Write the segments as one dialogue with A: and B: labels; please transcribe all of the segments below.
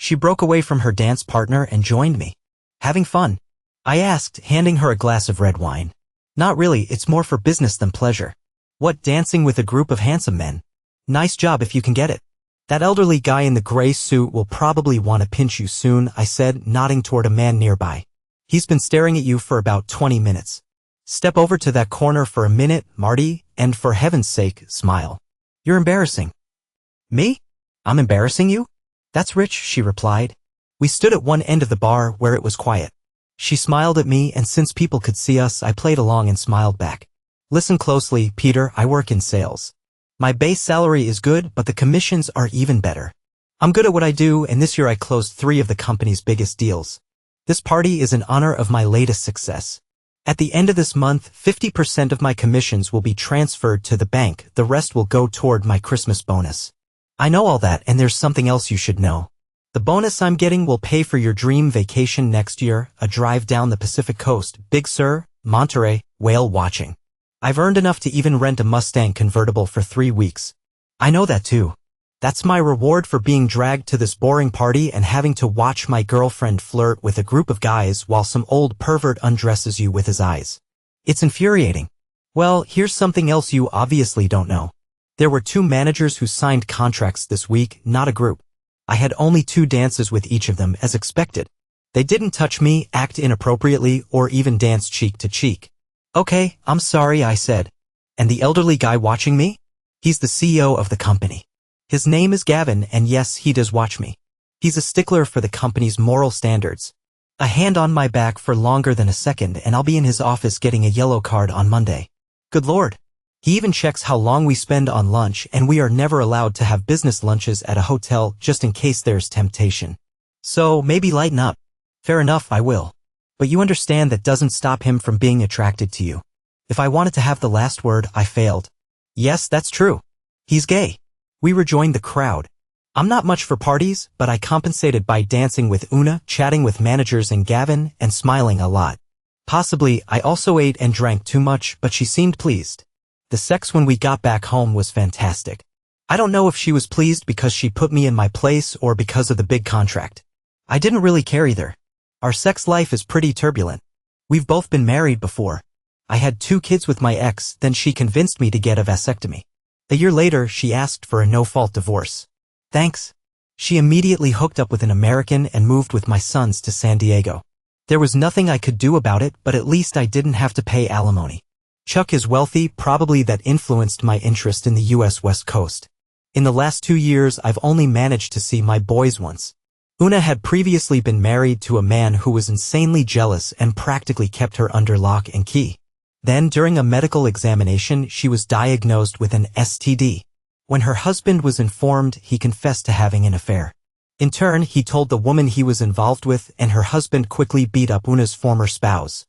A: She broke away from her dance partner and joined me. Having fun? I asked, handing her a glass of red wine. Not really, it's more for business than pleasure. What, dancing with a group of handsome men? Nice job if you can get it. That elderly guy in the gray suit will probably want to pinch you soon, I said, nodding toward a man nearby. He's been staring at you for about 20 minutes. Step over to that corner for a minute, Marty, and for heaven's sake, smile. You're embarrassing. Me? I'm embarrassing you? That's rich, she replied. We stood at one end of the bar where it was quiet. She smiled at me, and since people could see us, I played along and smiled back. Listen closely, Peter, I work in sales. My base salary is good, but the commissions are even better. I'm good at what I do, and this year I closed 3 of the company's biggest deals. This party is in honor of my latest success. At the end of this month, 50% of my commissions will be transferred to the bank, the rest will go toward my Christmas bonus. I know all that, and there's something else you should know. The bonus I'm getting will pay for your dream vacation next year, a drive down the Pacific coast, Big Sur, Monterey, whale watching. I've earned enough to even rent a Mustang convertible for 3 weeks. I know that too. That's my reward for being dragged to this boring party and having to watch my girlfriend flirt with a group of guys while some old pervert undresses you with his eyes. It's infuriating. Well, here's something else you obviously don't know. There were 2 managers who signed contracts this week, not a group. I had only 2 dances with each of them as expected. They didn't touch me, act inappropriately, or even dance cheek to cheek. Okay, I'm sorry, I said. And the elderly guy watching me? He's the CEO of the company. His name is Gavin, and yes, he does watch me. He's a stickler for the company's moral standards. A hand on my back for longer than a second and I'll be in his office getting a yellow card on Monday. Good Lord. He even checks how long we spend on lunch, and we are never allowed to have business lunches at a hotel just in case there's temptation. So maybe lighten up. Fair enough, I will. But you understand that doesn't stop him from being attracted to you. If I wanted to have the last word, I failed. Yes, that's true. He's gay. We rejoined the crowd. I'm not much for parties, but I compensated by dancing with Una, chatting with managers and Gavin, and smiling a lot. Possibly, I also ate and drank too much, but she seemed pleased. The sex when we got back home was fantastic. I don't know if she was pleased because she put me in my place or because of the big contract. I didn't really care either. Our sex life is pretty turbulent. We've both been married before. I had 2 kids with my ex, then she convinced me to get a vasectomy. A year later, she asked for a no-fault divorce. Thanks. She immediately hooked up with an American and moved with my sons to San Diego. There was nothing I could do about it, but at least I didn't have to pay alimony. Chuck is wealthy, probably that influenced my interest in the U.S. West Coast. In the last 2 years, I've only managed to see my boys once. Una had previously been married to a man who was insanely jealous and practically kept her under lock and key. Then, during a medical examination, she was diagnosed with an STD. When her husband was informed, he confessed to having an affair. In turn, he told the woman he was involved with, and her husband quickly beat up Una's former spouse.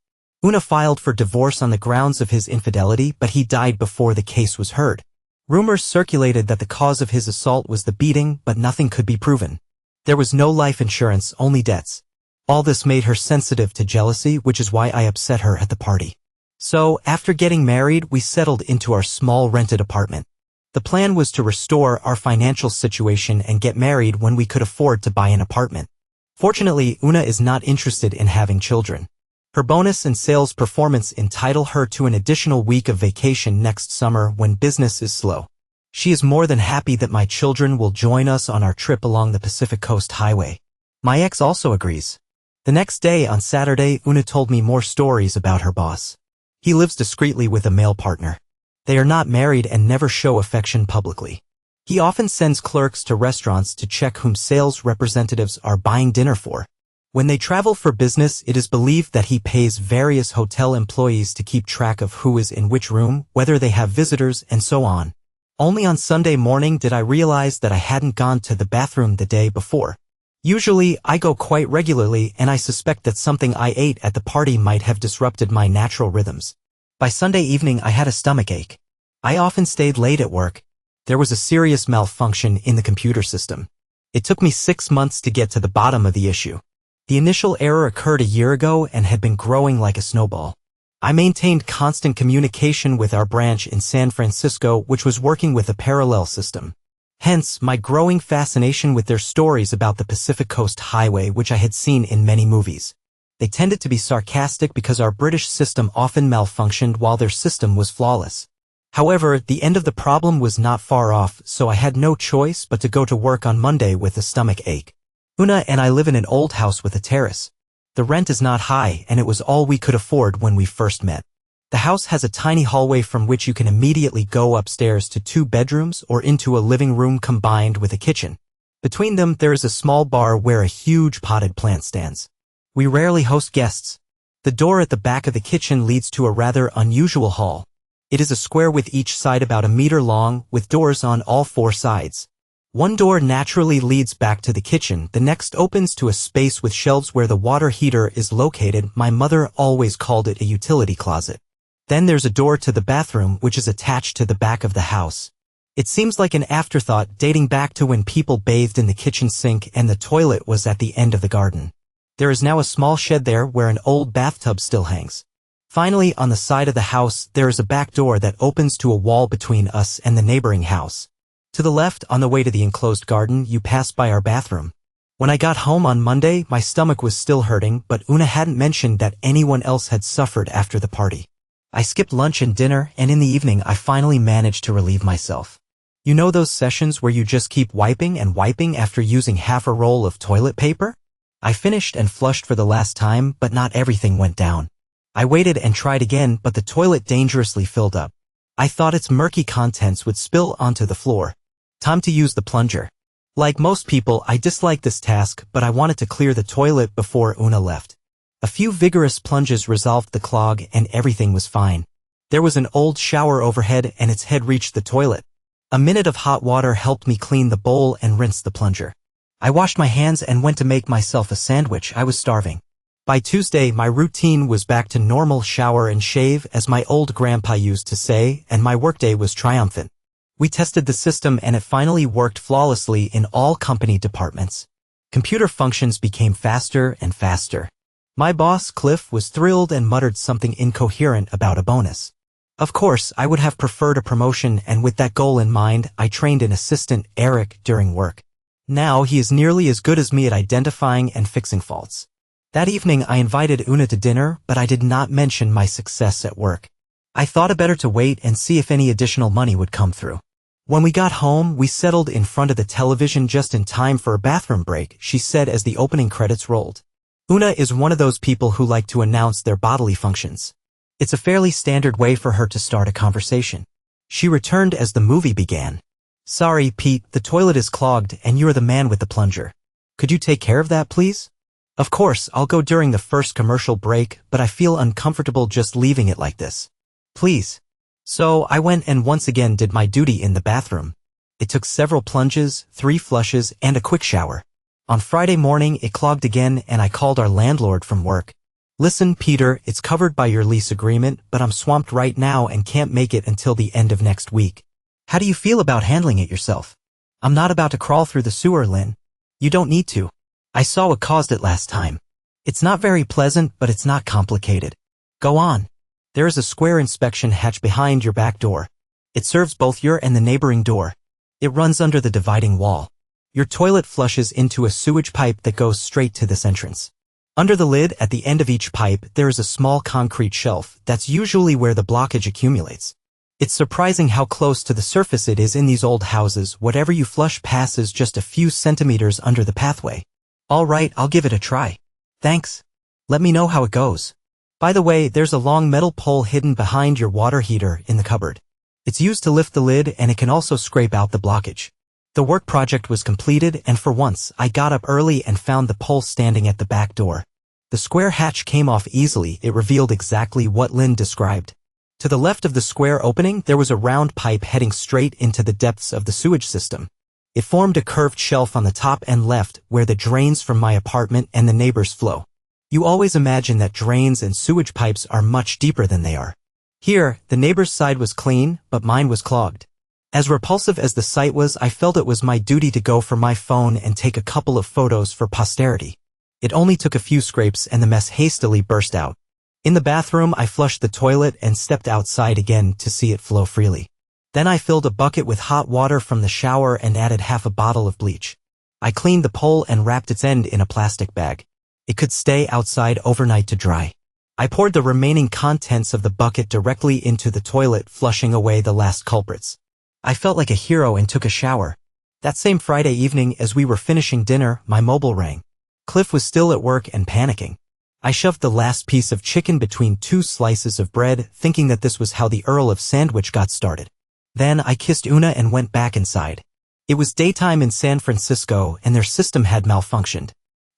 A: Una filed for divorce on the grounds of his infidelity, but he died before the case was heard. Rumors circulated that the cause of his assault was the beating, but nothing could be proven. There was no life insurance, only debts. All this made her sensitive to jealousy, which is why I upset her at the party. So, after getting married, we settled into our small rented apartment. The plan was to restore our financial situation and get married when we could afford to buy an apartment. Fortunately, Una is not interested in having children. Her bonus and sales performance entitle her to an additional week of vacation next summer when business is slow. She is more than happy that my children will join us on our trip along the Pacific Coast Highway. My ex also agrees. The next day, on Saturday, Una told me more stories about her boss. He lives discreetly with a male partner. They are not married and never show affection publicly. He often sends clerks to restaurants to check whom sales representatives are buying dinner for. When they travel for business, it is believed that he pays various hotel employees to keep track of who is in which room, whether they have visitors, and so on. Only on Sunday morning did I realize that I hadn't gone to the bathroom the day before. Usually, I go quite regularly, and I suspect that something I ate at the party might have disrupted my natural rhythms. By Sunday evening, I had a stomachache. I often stayed late at work. There was a serious malfunction in the computer system. It took me 6 months to get to the bottom of the issue. The initial error occurred a year ago and had been growing like a snowball. I maintained constant communication with our branch in San Francisco, which was working with a parallel system. Hence, my growing fascination with their stories about the Pacific Coast Highway, which I had seen in many movies. They tended to be sarcastic because our British system often malfunctioned while their system was flawless. However, the end of the problem was not far off, so I had no choice but to go to work on Monday with a stomach ache. Una and I live in an old house with a terrace. The rent is not high, and it was all we could afford when we first met. The house has a tiny hallway from which you can immediately go upstairs to 2 bedrooms or into a living room combined with a kitchen. Between them there is a small bar where a huge potted plant stands. We rarely host guests. The door at the back of the kitchen leads to a rather unusual hall. It is a square with each side about a meter long, with doors on all 4 sides. One door naturally leads back to the kitchen, the next opens to a space with shelves where the water heater is located. My mother always called it a utility closet. Then there's a door to the bathroom which is attached to the back of the house. It seems like an afterthought dating back to when people bathed in the kitchen sink and the toilet was at the end of the garden. There is now a small shed there where an old bathtub still hangs. Finally, on the side of the house, there is a back door that opens to a wall between us and the neighboring house. To the left, on the way to the enclosed garden, you pass by our bathroom. When I got home on Monday, my stomach was still hurting, but Una hadn't mentioned that anyone else had suffered after the party. I skipped lunch and dinner, and in the evening I finally managed to relieve myself. You know those sessions where you just keep wiping and wiping after using half a roll of toilet paper? I finished and flushed for the last time, but not everything went down. I waited and tried again, but the toilet dangerously filled up. I thought its murky contents would spill onto the floor. Time to use the plunger. Like most people, I disliked this task, but I wanted to clear the toilet before Una left. A few vigorous plunges resolved the clog and everything was fine. There was an old shower overhead and its head reached the toilet. A minute of hot water helped me clean the bowl and rinse the plunger. I washed my hands and went to make myself a sandwich. I was starving. By Tuesday, my routine was back to normal: shower and shave, as my old grandpa used to say, and my workday was triumphant. We tested the system and it finally worked flawlessly in all company departments. Computer functions became faster and faster. My boss, Cliff, was thrilled and muttered something incoherent about a bonus. Of course, I would have preferred a promotion, and with that goal in mind, I trained an assistant, Eric, during work. Now he is nearly as good as me at identifying and fixing faults. That evening I invited Una to dinner, but I did not mention my success at work. I thought it better to wait and see if any additional money would come through. When we got home, we settled in front of the television just in time for a bathroom break, she said as the opening credits rolled. Una is one of those people who like to announce their bodily functions. It's a fairly standard way for her to start a conversation. She returned as the movie began. "Sorry, Pete, the toilet is clogged and you're the man with the plunger. Could you take care of that, please?" "Of course, I'll go during the first commercial break, but I feel uncomfortable just leaving it like this. Please." So I went and once again did my duty in the bathroom. It took several plunges, 3 flushes, and a quick shower. On Friday morning, it clogged again and I called our landlord from work. "Listen, Peter, it's covered by your lease agreement, but I'm swamped right now and can't make it until the end of next week. How do you feel about handling it yourself?" "I'm not about to crawl through the sewer, Lynn." "You don't need to. I saw what caused it last time. It's not very pleasant, but it's not complicated. Go on. There is a square inspection hatch behind your back door. It serves both your and the neighboring door. It runs under the dividing wall. Your toilet flushes into a sewage pipe that goes straight to this entrance. Under the lid, at the end of each pipe, there is a small concrete shelf. That's usually where the blockage accumulates. It's surprising how close to the surface it is in these old houses. Whatever you flush passes just a few centimeters under the pathway." "All right, I'll give it a try. Thanks. Let me know how it goes. By the way, there's a long metal pole hidden behind your water heater in the cupboard. It's used to lift the lid and it can also scrape out the blockage." The work project was completed, and for once, I got up early and found the pole standing at the back door. The square hatch came off easily. It revealed exactly what Lynn described. To the left of the square opening, there was a round pipe heading straight into the depths of the sewage system. It formed a curved shelf on the top and left, where the drains from my apartment and the neighbors flow. You always imagine that drains and sewage pipes are much deeper than they are. Here, the neighbor's side was clean, but mine was clogged. As repulsive as the sight was, I felt it was my duty to go for my phone and take a couple of photos for posterity. It only took a few scrapes and the mess hastily burst out. In the bathroom, I flushed the toilet and stepped outside again to see it flow freely. Then I filled a bucket with hot water from the shower and added half a bottle of bleach. I cleaned the pole and wrapped its end in a plastic bag. It could stay outside overnight to dry. I poured the remaining contents of the bucket directly into the toilet, flushing away the last culprits. I felt like a hero and took a shower. That same Friday evening, as we were finishing dinner, my mobile rang. Cliff was still at work and panicking. I shoved the last piece of chicken between 2 slices of bread, thinking that this was how the Earl of Sandwich got started. Then I kissed Una and went back inside. It was daytime in San Francisco and their system had malfunctioned.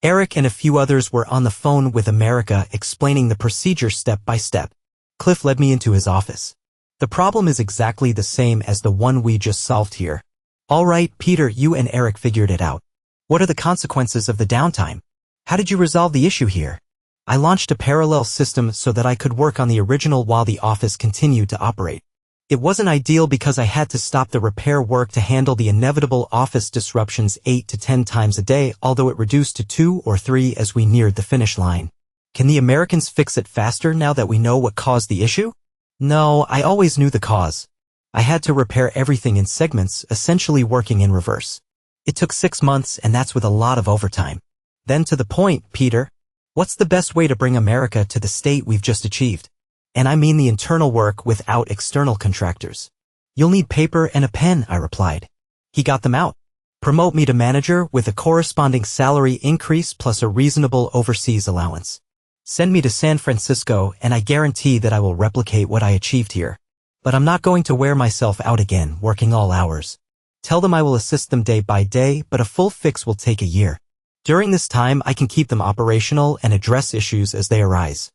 A: Eric and a few others were on the phone with America explaining the procedure step by step. Cliff led me into his office. The problem is exactly the same as the one we just solved here. All right, Peter, you and Eric figured it out. What are the consequences of the downtime? How did you resolve the issue here? I launched a parallel system so that I could work on the original while the office continued to operate. It wasn't ideal because I had to stop the repair work to handle the inevitable office disruptions 8 to 10 times a day, although it reduced to 2 or 3 as we neared the finish line. Can the Americans fix it faster now that we know what caused the issue? No, I always knew the cause. I had to repair everything in segments, essentially working in reverse. It took 6 months, and that's with a lot of overtime. Then to the point, Peter. What's the best way to bring America to the state we've just achieved? And I mean the internal work without external contractors. You'll need paper and a pen, I replied. He got them out. Promote me to manager with a corresponding salary increase plus a reasonable overseas allowance. Send me to San Francisco and I guarantee that I will replicate what I achieved here. But I'm not going to wear myself out again, working all hours. Tell them I will assist them day by day, but a full fix will take a year. During this time, I can keep them operational and address issues as they arise.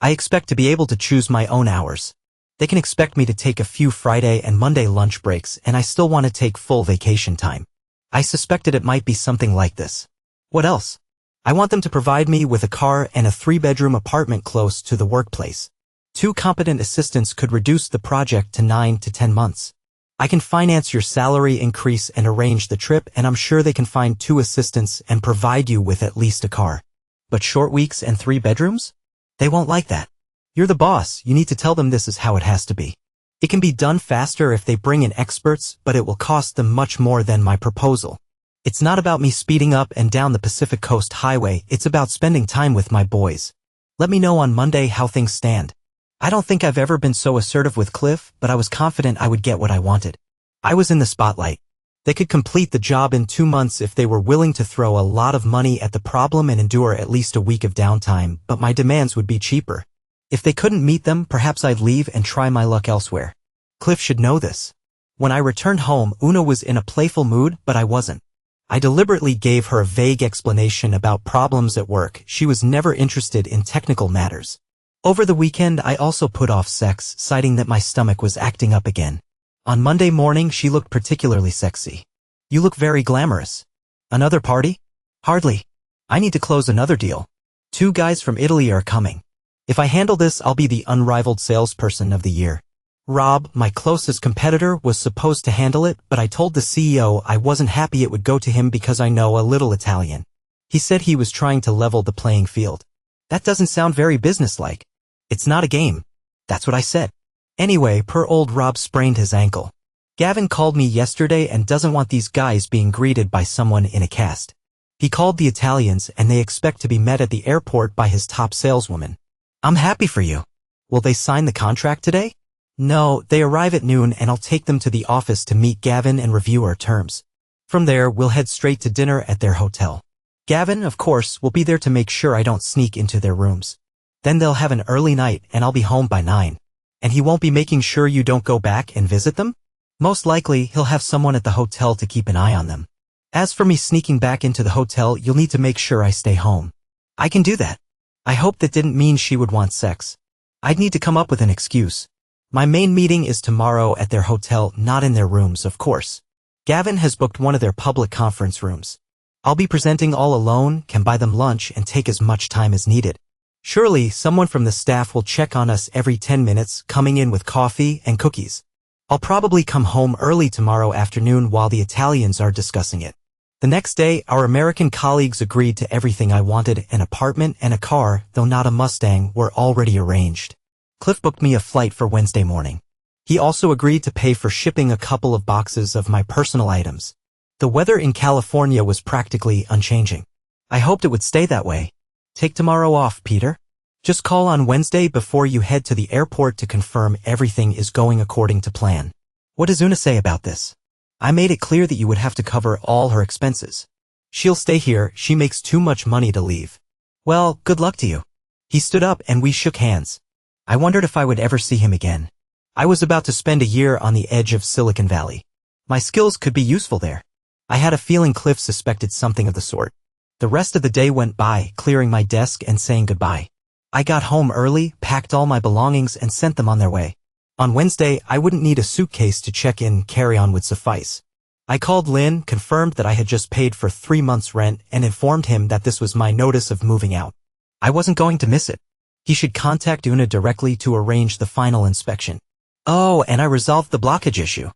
A: I expect to be able to choose my own hours. They can expect me to take a few Friday and Monday lunch breaks, and I still want to take full vacation time. I suspected it might be something like this. What else? I want them to provide me with a car and a 3-bedroom apartment close to the workplace. 2 competent assistants could reduce the project to 9 to 10 months. I can finance your salary increase and arrange the trip, and I'm sure they can find 2 assistants and provide you with at least a car. But short weeks and 3 bedrooms? They won't like that. You're the boss, you need to tell them this is how it has to be. It can be done faster if they bring in experts, but it will cost them much more than my proposal. It's not about me speeding up and down the Pacific Coast Highway, it's about spending time with my boys. Let me know on Monday how things stand. I don't think I've ever been so assertive with Cliff, but I was confident I would get what I wanted. I was in the spotlight. They could complete the job in 2 months if they were willing to throw a lot of money at the problem and endure at least a week of downtime, but my demands would be cheaper. If they couldn't meet them, perhaps I'd leave and try my luck elsewhere. Cliff should know this. When I returned home, Una was in a playful mood, but I wasn't. I deliberately gave her a vague explanation about problems at work. She was never interested in technical matters. Over the weekend, I also put off sex, citing that my stomach was acting up again. On Monday morning, she looked particularly sexy. You look very glamorous. Another party? Hardly. I need to close another deal. 2 guys from Italy are coming. If I handle this, I'll be the unrivaled salesperson of the year. Rob, my closest competitor, was supposed to handle it, but I told the CEO I wasn't happy it would go to him because I know a little Italian. He said he was trying to level the playing field. That doesn't sound very businesslike. It's not a game. That's what I said. Anyway, poor old Rob sprained his ankle. Gavin called me yesterday and doesn't want these guys being greeted by someone in a cast. He called the Italians and they expect to be met at the airport by his top saleswoman. I'm happy for you. Will they sign the contract today? No, they arrive at noon and I'll take them to the office to meet Gavin and review our terms. From there, we'll head straight to dinner at their hotel. Gavin, of course, will be there to make sure I don't sneak into their rooms. Then they'll have an early night and I'll be home by 9. And he won't be making sure you don't go back and visit them? Most likely, he'll have someone at the hotel to keep an eye on them. As for me sneaking back into the hotel, you'll need to make sure I stay home. I can do that. I hope that didn't mean she would want sex. I'd need to come up with an excuse. My main meeting is tomorrow at their hotel, not in their rooms, of course. Gavin has booked one of their public conference rooms. I'll be presenting all alone, can buy them lunch, and take as much time as needed. Surely, someone from the staff will check on us every 10 minutes, coming in with coffee and cookies. I'll probably come home early tomorrow afternoon while the Italians are discussing it. The next day, our American colleagues agreed to everything I wanted. An apartment and a car, though not a Mustang, were already arranged. Cliff booked me a flight for Wednesday morning. He also agreed to pay for shipping a couple of boxes of my personal items. The weather in California was practically unchanging. I hoped it would stay that way. Take tomorrow off, Peter. Just call on Wednesday before you head to the airport to confirm everything is going according to plan. What does Una say about this? I made it clear that you would have to cover all her expenses. She'll stay here, she makes too much money to leave. Well, good luck to you. He stood up and we shook hands. I wondered if I would ever see him again. I was about to spend a year on the edge of Silicon Valley. My skills could be useful there. I had a feeling Cliff suspected something of the sort. The rest of the day went by, clearing my desk and saying goodbye. I got home early, packed all my belongings and sent them on their way. On Wednesday, I wouldn't need a suitcase to check in, carry-on would suffice. I called Lynn, confirmed that I had just paid for 3 months' rent, and informed him that this was my notice of moving out. I wasn't going to miss it. He should contact Una directly to arrange the final inspection. Oh, and I resolved the blockage issue.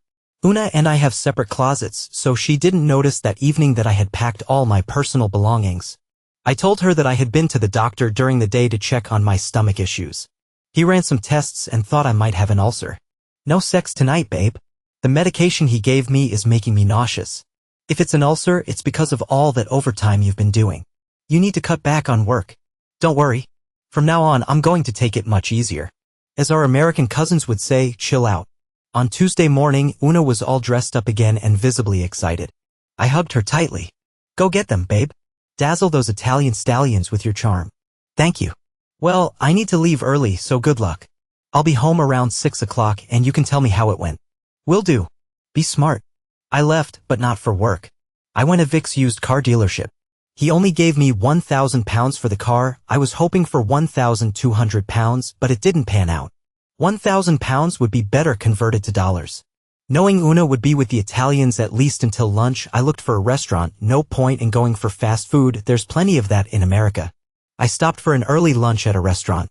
A: Una and I have separate closets, so she didn't notice that evening that I had packed all my personal belongings. I told her that I had been to the doctor during the day to check on my stomach issues. He ran some tests and thought I might have an ulcer. No sex tonight, babe. The medication he gave me is making me nauseous. If it's an ulcer, it's because of all that overtime you've been doing. You need to cut back on work. Don't worry. From now on, I'm going to take it much easier. As our American cousins would say, chill out. On Tuesday morning, Una was all dressed up again and visibly excited. I hugged her tightly. Go get them, babe. Dazzle those Italian stallions with your charm. Thank you. Well, I need to leave early, so good luck. I'll be home around 6 o'clock and you can tell me how it went. Will do. Be smart. I left, but not for work. I went to Vic's used car dealership. He only gave me £1,000 for the car. I was hoping for £1,200, but it didn't pan out. £1,000 would be better converted to dollars. Knowing Una would be with the Italians at least until lunch, I looked for a restaurant. No point in going for fast food, there's plenty of that in America. I stopped for an early lunch at a restaurant.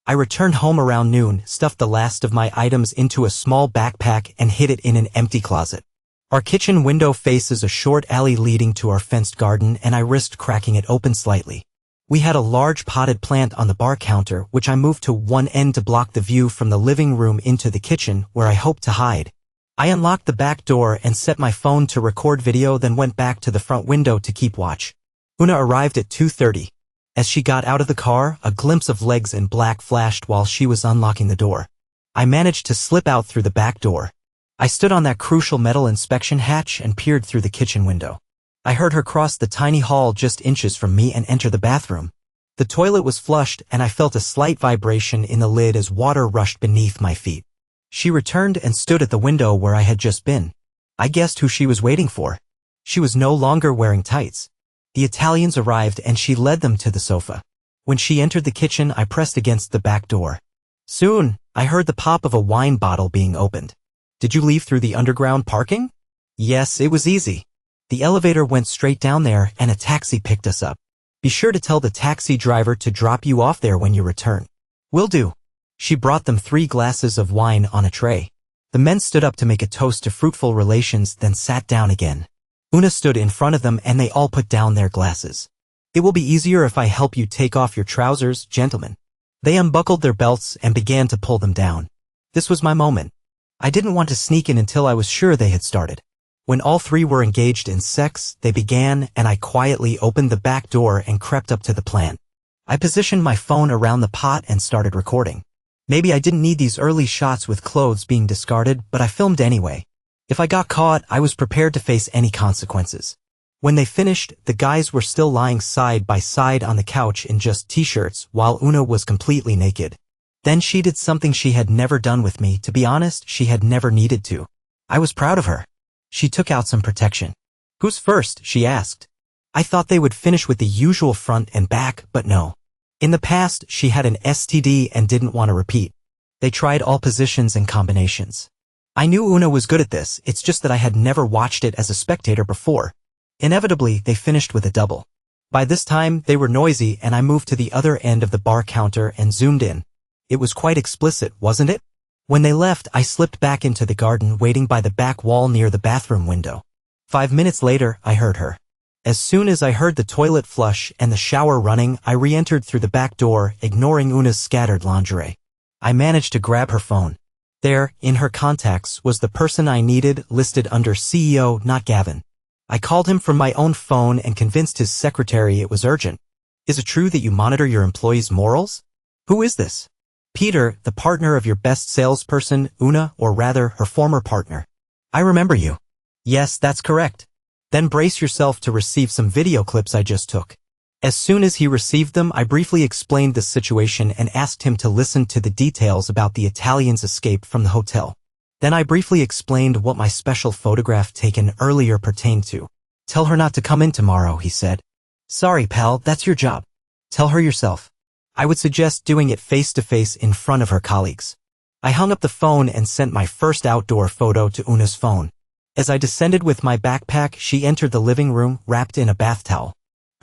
A: I returned home around noon, stuffed the last of my items into a small backpack and hid it in an empty closet. Our kitchen window faces a short alley leading to our fenced garden, and I risked cracking it open slightly. We had a large potted plant on the bar counter, which I moved to one end to block the view from the living room into the kitchen, where I hoped to hide. I unlocked the back door and set my phone to record video, then went back to the front window to keep watch. Una arrived at 2:30. As she got out of the car, a glimpse of legs in black flashed while she was unlocking the door. I managed to slip out through the back door. I stood on that crucial metal inspection hatch and peered through the kitchen window. I heard her cross the tiny hall just inches from me and enter the bathroom. The toilet was flushed and I felt a slight vibration in the lid as water rushed beneath my feet. She returned and stood at the window where I had just been. I guessed who she was waiting for. She was no longer wearing tights. The Italians arrived and she led them to the sofa. When she entered the kitchen, I pressed against the back door. Soon, I heard the pop of a wine bottle being opened. Did you leave through the underground parking? Yes, it was easy. The elevator went straight down there and a taxi picked us up. Be sure to tell the taxi driver to drop you off there when you return. Will do. She brought them 3 glasses of wine on a tray. The men stood up to make a toast to fruitful relations, then sat down again. Una stood in front of them and they all put down their glasses. It will be easier if I help you take off your trousers, gentlemen. They unbuckled their belts and began to pull them down. This was my moment. I didn't want to sneak in until I was sure they had started. When all 3 were engaged in sex, they began, and I quietly opened the back door and crept up to the plant. I positioned my phone around the pot and started recording. Maybe I didn't need these early shots with clothes being discarded, but I filmed anyway. If I got caught, I was prepared to face any consequences. When they finished, the guys were still lying side by side on the couch in just t-shirts, while Una was completely naked. Then she did something she had never done with me. To be honest, she had never needed to. I was proud of her. She took out some protection. Who's first? She asked. I thought they would finish with the usual front and back, but no. In the past, she had an STD and didn't want to repeat. They tried all positions and combinations. I knew Una was good at this, it's just that I had never watched it as a spectator before. Inevitably, they finished with a double. By this time, they were noisy and I moved to the other end of the bar counter and zoomed in. It was quite explicit, wasn't it? When they left, I slipped back into the garden, waiting by the back wall near the bathroom window. 5 minutes later, I heard her. As soon as I heard the toilet flush and the shower running, I re-entered through the back door, ignoring Una's scattered lingerie. I managed to grab her phone. There, in her contacts, was the person I needed, listed under CEO, not Gavin. I called him from my own phone and convinced his secretary it was urgent. Is it true that you monitor your employees' morals? Who is this? Peter, the partner of your best salesperson, Una, or rather, her former partner. I remember you. Yes, that's correct. Then brace yourself to receive some video clips I just took. As soon as he received them, I briefly explained the situation and asked him to listen to the details about the Italian's escape from the hotel. Then I briefly explained what my special photograph taken earlier pertained to. Tell her not to come in tomorrow, he said. Sorry, pal, that's your job. Tell her yourself. I would suggest doing it face-to-face in front of her colleagues. I hung up the phone and sent my first outdoor photo to Una's phone. As I descended with my backpack, she entered the living room wrapped in a bath towel.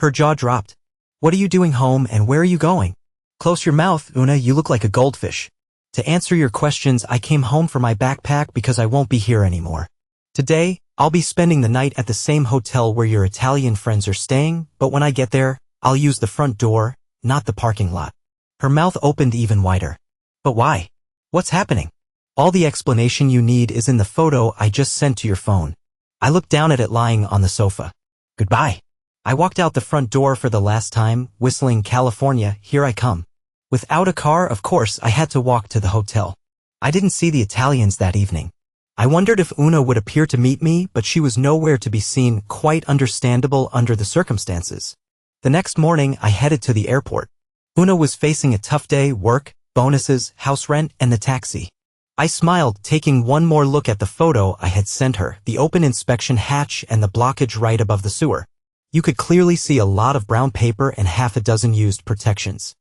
A: Her jaw dropped. What are you doing home and where are you going? Close your mouth, Una, you look like a goldfish. To answer your questions, I came home for my backpack because I won't be here anymore. Today, I'll be spending the night at the same hotel where your Italian friends are staying, but when I get there, I'll use the front door, not the parking lot. Her mouth opened even wider. But why? What's happening? All the explanation you need is in the photo I just sent to your phone. I looked down at it lying on the sofa. Goodbye. I walked out the front door for the last time, whistling California, Here I Come. Without a car, of course, I had to walk to the hotel. I didn't see the Italians that evening. I wondered if Una would appear to meet me, but she was nowhere to be seen, quite understandable under the circumstances. The next morning, I headed to the airport. Una was facing a tough day, work, bonuses, house rent, and the taxi. I smiled, taking one more look at the photo I had sent her, the open inspection hatch and the blockage right above the sewer. You could clearly see a lot of brown paper and half a dozen used protections.